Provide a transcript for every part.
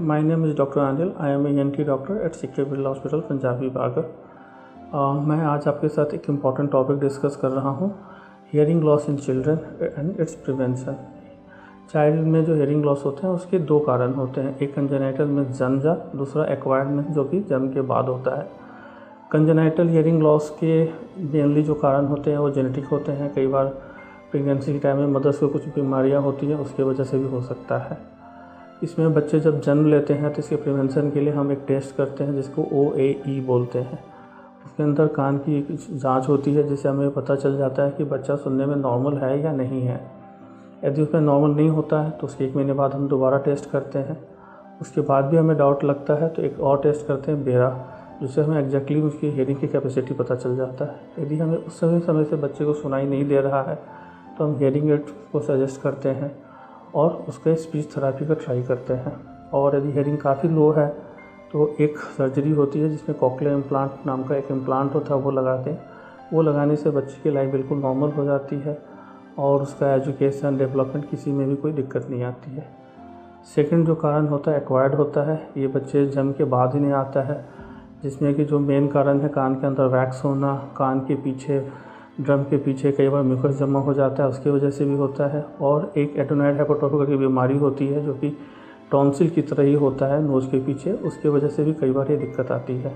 my name is Dr. Anil. I am a ENT doctor at CK Birla Hospital, Punjabi बागर। मैं आज आपके साथ एक इम्पॉर्टेंट टॉपिक डिस्कस कर रहा हूँ, hearing loss in children and it's prevention. Child में जो हियरिंग लॉस होते हैं उसके दो कारण होते हैं, एक कंजेनाइटल में जन्मजात, दूसरा एक्वायर्ड में जो कि जन्म के बाद होता है। कंजेनाइटल हियरिंग लॉस के मेनली जो कारण होते हैं वो जेनेटिक होते हैं। कई बार प्रेगनेंसी के टाइम में मदर्स को कुछ बीमारियाँ होती हैं, उसके वजह से भी हो सकता है। इसमें बच्चे जब जन्म लेते हैं तो इसके प्रिवेंशन के लिए हम एक टेस्ट करते हैं जिसको OAE बोलते हैं। उसके अंदर कान की एक जांच होती है जिससे हमें पता चल जाता है कि बच्चा सुनने में नॉर्मल है या नहीं है। यदि उसमें नॉर्मल नहीं होता है तो उसके 1 महीने बाद हम दोबारा टेस्ट करते हैं। उसके बाद भी हमें डाउट लगता है तो एक और टेस्ट करते हैं बेरा, जिससे हमें एग्जैक्टली उसकी हियरिंग की कैपेसिटी पता चल जाता है। यदि हमें उस समय से बच्चे को सुनाई नहीं दे रहा है तो हम हियरिंग एड को सजेस्ट करते हैं और उसके स्पीच थेरेपी का ट्राई करते हैं। और यदि हियरिंग काफ़ी लो है तो एक सर्जरी होती है जिसमें कॉकलियर इम्प्लांट नाम का एक इम्प्लांट होता है, वो लगाते हैं। वो लगाने से बच्चे की लाइफ बिल्कुल नॉर्मल हो जाती है और उसका एजुकेशन डेवलपमेंट किसी में भी कोई दिक्कत नहीं आती है। सेकंड जो कारण होता है एक्वायर्ड होता है। ये बच्चे जन्म के बाद ही नहीं आता है, जिसमें कि जो मेन कारण है कान के अंदर वैक्स होना, कान के पीछे ड्रम के पीछे कई बार म्यूकस जमा हो जाता है, उसकी वजह से भी होता है। और एक एडेनोइड हाइपोट्रोफी की बीमारी होती है जो कि टॉन्सिल की तरह ही होता है नोज़ के पीछे, उसकी वजह से भी कई बार ये दिक्कत आती है।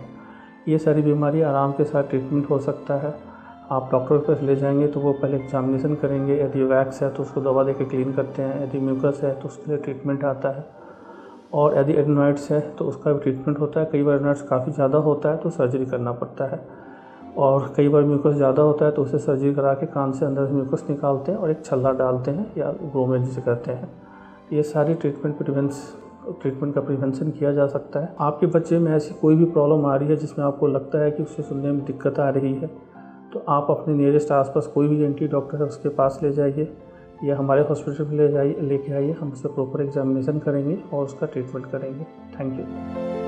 ये सारी बीमारी आराम के साथ ट्रीटमेंट हो सकता है। आप डॉक्टर के पास ले जाएंगे तो वो पहले एग्जामिनेशन करेंगे। यदि वैक्स है तो उसको दवा देकर क्लीन करते हैं, यदि म्यूकस है तो उसके लिए ट्रीटमेंट आता है, और यदि एडेनोइड्स है तो उसका भी ट्रीटमेंट होता है। कई बार एडेनोइड्स काफ़ी ज़्यादा होता है तो सर्जरी करना पड़ता है, और कई बार म्यूकस ज़्यादा होता है तो उसे सर्जरी करा के कान से अंदर म्यूकस निकालते हैं और एक छल्ला डालते हैं या ग्रोमेज जिसे कहते हैं। ये सारी ट्रीटमेंट का प्रिवेंशन किया जा सकता है। आपके बच्चे में ऐसी कोई भी प्रॉब्लम आ रही है जिसमें आपको लगता है कि उससे सुनने में दिक्कत आ रही है तो आप अपने नियरेस्ट आसपास कोई भी ENT डॉक्टर है उसके पास ले जाइए या हमारे हॉस्पिटल में लेके आइए। हम उससे प्रॉपर एग्जामिनेशन करेंगे और उसका ट्रीटमेंट करेंगे। Thank you.